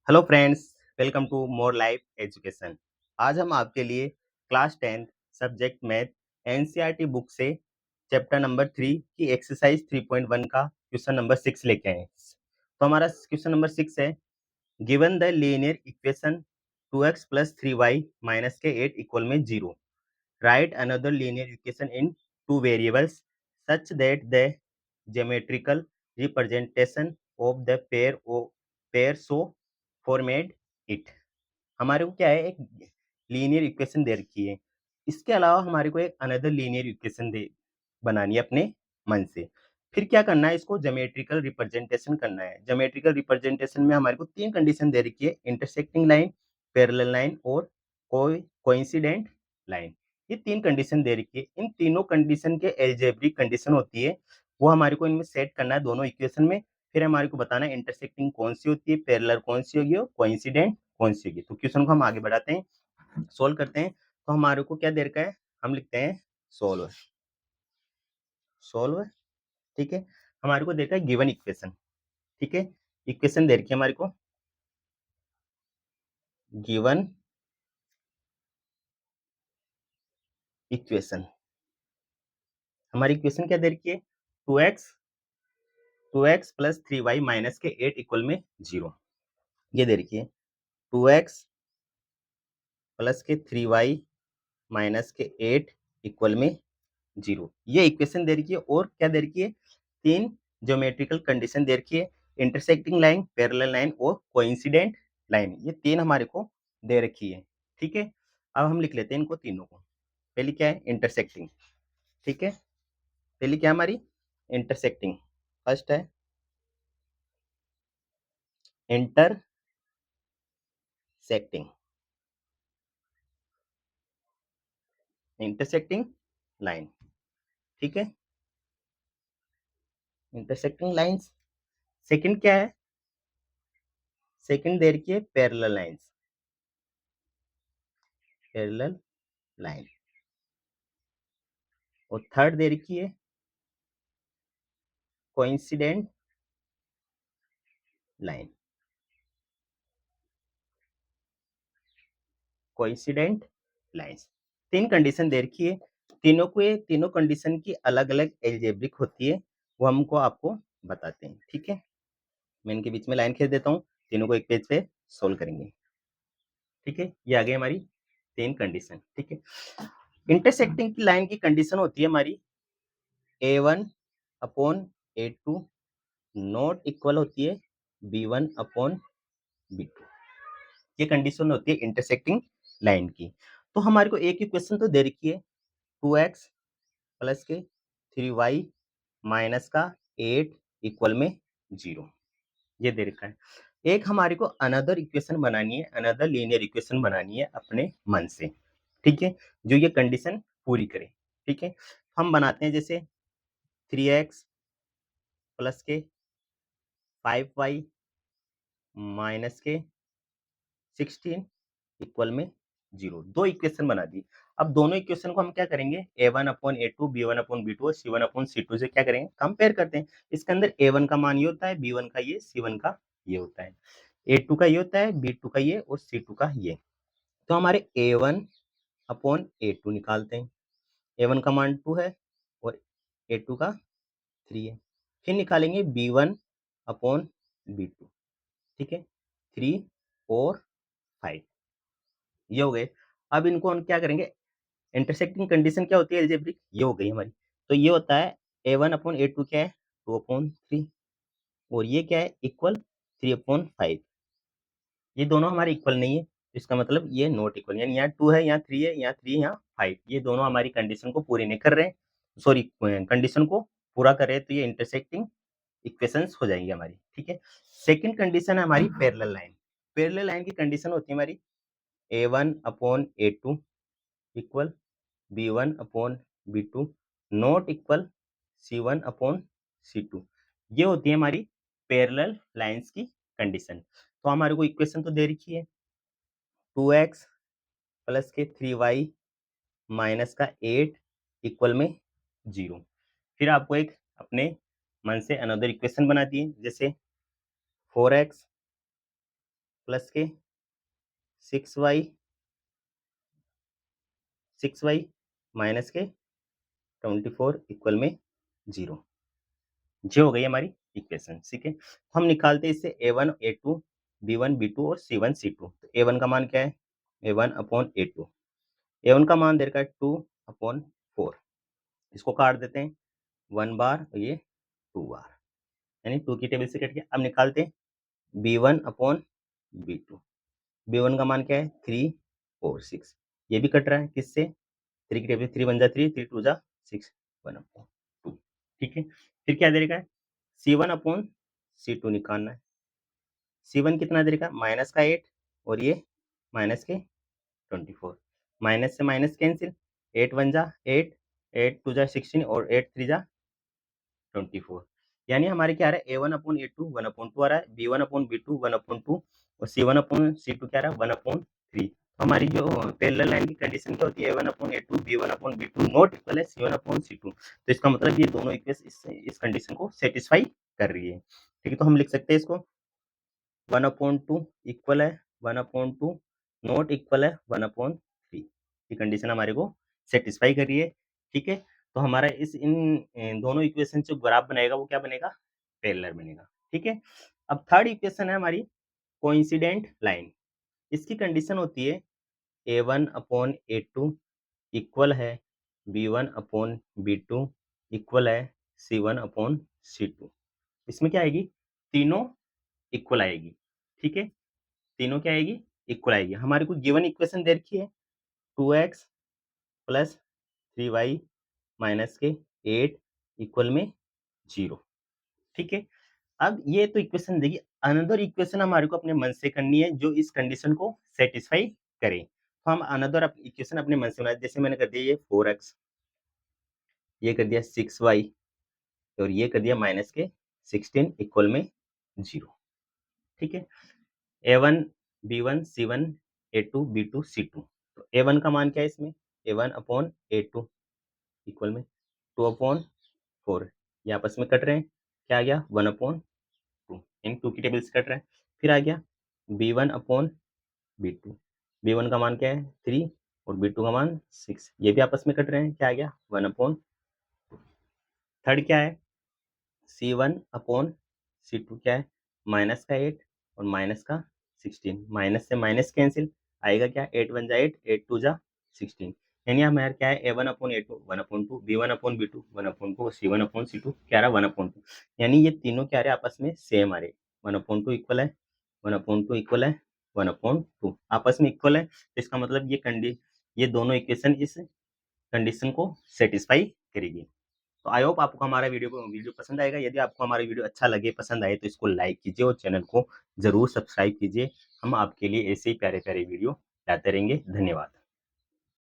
Hello friends, welcome to more life education. आज हम आपके लिए class 10 subject math NCERT book से चैप्टर नंबर 3 की एक्सरसाइज 3.1 का क्वेश्चन नंबर 6 लेके आए हैं। तो हमारा क्वेश्चन नंबर 6 है, given the linear equation 2x plus 3y minus के 8 इक्वल में 0, right another linear equation in two variables such that the geometrical representation of the pair so formed it। हमारे को क्या है, एक लीनियर इक्वेशन दे रखी है। इसके अलावा हमारे को एक अनदर लीनियर इक्वेशन दे बनानी है अपने मन से। फिर क्या करना है, इसको ज्योमेट्रिकल रिप्रेजेंटेशन करना है। ज्योमेट्रिकल रिप्रेजेंटेशन में हमारे को तीन कंडीशन दे रखी है, इंटरसेक्टिंग लाइन, पैरेलल लाइन और कोइंसिडेंट लाइन। ये तीन कंडीशन दे रखी है। इन तीनों कंडीशन के एल्जेब्रिक कंडीशन होती है, वो हमारे को इनमें सेट करना है दोनों इक्वेशन में। फिर हमारे को बताना है इंटरसेक्टिंग कौन सी होती है, पैरेलल कौन सी होगी और कोइंसिडेंट कौन सी होगी। तो क्वेश्चन को हम आगे बढ़ाते हैं, सोल्व करते हैं। तो हमारे को क्या दे रखा है, हम लिखते हैं सोल्व। सोल्व, ठीक है। हमारे को दे रखा है गिवन इक्वेशन, ठीक है। इक्वेशन दे रखी है हमारे को, गिवन इक्वेशन। हमारी इक्वेशन क्या दे रखी है, 2x प्लस 3y माइनस के 8 इक्वल में 0। ये दे रखी है 2x प्लस के 3y माइनस के 8 इक्वल में 0। ये इक्वेशन दे रखी है। और क्या दे रखी है, तीन ज्योमेट्रिकल कंडीशन दे रखी है, इंटरसेक्टिंग लाइन, पैरेलल लाइन और कोइंसिडेंट लाइन। ये तीन हमारे को दे रखी है, ठीक है। अब हम लिख लेते हैं इनको तीनों को। पहली क्या है, इंटरसेक्टिंग, ठीक है। पहली क्या हमारी, इंटरसेक्टिंग। फर्स्ट है इंटरसेक्टिंग, इंटरसेक्टिंग लाइन, ठीक है, इंटरसेक्टिंग लाइंस। सेकंड क्या है, सेकंड दे रखी है पैरेलल लाइंस, पैरेलल लाइन। और थर्ड दे रखी है कोइंसिडेंट लाइन, कोइंसिडेंट लाइंस। तीन कंडीशन दे रखी है, तीनों को, ये तीनों कंडीशन की अलग अलग एल्जेब्रिक होती है, वो हमको आपको बताते हैं, ठीक है। मैं इनके बीच में लाइन खींच देता हूँ, तीनों को एक पेज पे सोल्व करेंगे, ठीक है। ये आ गई हमारी तीन कंडीशन, ठीक है। इंटरसेक्टिंग की लाइन की कंडीशन होती है हमारी a1 upon a2 not equal होती है b1 अपॉन b2। ये कंडीशन होती है इंटरसेक्टिंग लाइन की। तो हमारे को एक इक्वेशन तो दे रखी है, 2x प्लस के 3y माइनस का 8 इक्वल में 0, ये दे रखा है। एक हमारे को अनदर इक्वेशन बनानी है, अनदर लीनियर इक्वेशन बनानी है अपने मन से, ठीक है, जो ये कंडीशन पूरी करे, ठीक है। हम बनाते हैं, जैसे 3x प्लस के 5y माइनस के 16 इक्वल में 0। दो इक्वेशन बना दी। अब दोनों इक्वेशन को हम क्या करेंगे, a1 upon a2, b1 upon b2 और c1 अपॉन c2 से क्या करेंगे, कंपेयर करते हैं। इसके अंदर a1 का मान ये होता है, b1 का ये, c1 का ये होता है, a2 का ये होता है, b2 का ये और c2 का ये। तो हमारे a1 अपॉन a2 निकालते हैं। a1 का मान 2 है और a2 का 3 है। फिर निकालेंगे b1 अपॉन b2, ठीक है, 3 और 5, ये हो गए। अब इनको हम क्या करेंगे, इंटरसेक्टिंग कंडीशन क्या होती है अलजेब्रिक, ये हो गई हमारी। तो ये होता है a1 अपॉन a2 क्या है, 2 अपॉन 3, और ये क्या है, इक्वल 3 अपॉन 5। ये दोनों हमारे इक्वल नहीं है, इसका मतलब ये नॉट इक्वल, यानी यहाँ 2 है, यहाँ 3 है, यहाँ 3, यहाँ 5। ये दोनों हमारी कंडीशन को पूरी नहीं कर रहे हैं, सॉरी, कंडीशन को पूरा कर रहे हैं, तो ये इंटरसेक्टिंग इक्वेशंस हो जाएंगी हमारी, ठीक है। सेकंड कंडीशन है हमारी पैरेलल लाइन। पैरेलल लाइन की कंडीशन होती है हमारी a1 upon a2 equal b1 upon b2 not equal c1 upon c2। ये होती है हमारी पैरेलल लाइंस की कंडीशन। तो हमारे को इक्वेशन तो दे रखी है, 2x प्लस के 3y माइनस का 8 इक्वल में 0। फिर आपको एक अपने मन से अनदर इक्वेशन बना दिए, जैसे 4x प्लस के 6y माइनस के 24 इक्वल में 0। ये हो गई हमारी इक्वेशन, ठीक है। हम निकालते हैं इससे a1 a2 b1 b2 और c1 c2। तो a1 का मान क्या है, a1 अपॉन a2, a1 का मान दे रखा है 2 अपॉन 4, इसको काट देते हैं 1 बार और ये 2 बार, यानी 2 की टेबल से कट गया। अब निकालते हैं b1 अपॉन b2, b1 का मान क्या है 3 4 6, ये भी कट रहा है किससे, 3 की टेबल 3 1 जा 3 3 2 जा 6 1 अपॉन 2, ठीक है। फिर क्या दे रखा है c1 अपॉन c2 निकालना है। c1 कितना दे रखा माइनस का 8 और ये माइनस के 24, माइनस से माइनस कैंसिल, 8 1 जा 8 8 2 जा 16 और 8 3 जा 24, यानी हमारे क्या आ रहा है a1 अपॉन a2 1 अपॉन 2 आ रहा है, b1 अपॉन b2 1 अपॉन 2 और c1 अपॉन c2 क्या आ रहा है 1 अपॉन 3। हमारी जो पैरेलल लाइन की कंडीशन क्या होती है a1 upon a2 b1 upon b2 not equal है c1 अपॉन c2, तो इसका मतलब ये दोनों इक्वेशन इस कंडीशन को सेटिस्फाई कर रही है, ठीक है। तो हम लिख सकते हैं इसको 1 अपॉन 2 इक्वल है 1 अपॉन 2 नॉट इक्वल है 1 अपॉन 3, ये कंडीशन हमारे को सेटिस्फाई कर रही है, ठीक है। तो हमारा इस इन दोनों इक्वेशन जो ग्राफ बनेगा वो क्या बनेगा, पैरेलल बनेगा, ठीक है। अब थर्ड इक्वेशन है हमारी कोइंसिडेंट लाइन, इसकी कंडीशन होती है a1 अपॉन a2 इक्वल है b1 अपॉन b2 इक्वल है c1 अपॉन c2। इसमें क्या आएगी, तीनों इक्वल आएगी, ठीक है, तीनों क्या आएगी इक्वल आएगी। हमारे को गिवन इक्वेशन दे रखी है 2x प्लस 3y माइनस के 8 इक्वल में 0, ठीक है। अब ये तो इक्वेशन देखिए, अनदर इक्वेशन हमारे को अपने मन से करनी है जो इस कंडीशन को सेटिस्फाई करे, तो हम अनदर इक्वेशन अपने मन से बनाए, जैसे मैंने कर दिया ये 4x, ये कर दिया 6y और ये कर दिया माइनस के 16 इक्वल में 0, ठीक है। a1 b1 c1 a2 b2 c2, तो a1 का मान क्या है इसमें a1 अपॉन a2 इक्वल में 2 अपॉन 4, ये आपस में कट रहे हैं, क्या आ गया 1 अपॉन 2, इन 2 की टेबल से कट रहा है। फिर आ गया b1 अपॉन b2, b1 का मान क्या है 3 और b2 का मान 6, ये भी आपस में कट रहे हैं, क्या आ गया 1 अपॉन 2। थर्ड क्या है c1 अपॉन c2, क्या है माइनस का 8 और माइनस का 16, माइनस से माइनस कैंसिल आएगा क्या 8 1 जा 8 8 2 जा 16, यानी हमारे क्या है a1 upon a2 1 upon 2 b1 upon b2 1 upon 2 c1 upon c2 क्या रहा 1 अपॉन 2, यानी ये तीनों क्या रहे आपस में सेम आ रहे, 1 अपॉन 2 इक्वल है 1 अपॉन 2 इक्वल है 1 अपॉन 2 आपस में इक्वल है, तो इसका मतलब ये दोनों इक्वेशन इस कंडीशन को सेटिस्फाई करेगी। तो आई होप आपको हमारा वीडियो पसंद आएगा। यदि आपको हमारा वीडियो अच्छा लगे, पसंद आए, तो इसको लाइक कीजिए और चैनल को ज़रूर सब्सक्राइब कीजिए। हम आपके लिए ऐसे ही प्यारे-प्यारे वीडियो लाते रहेंगे। धन्यवाद।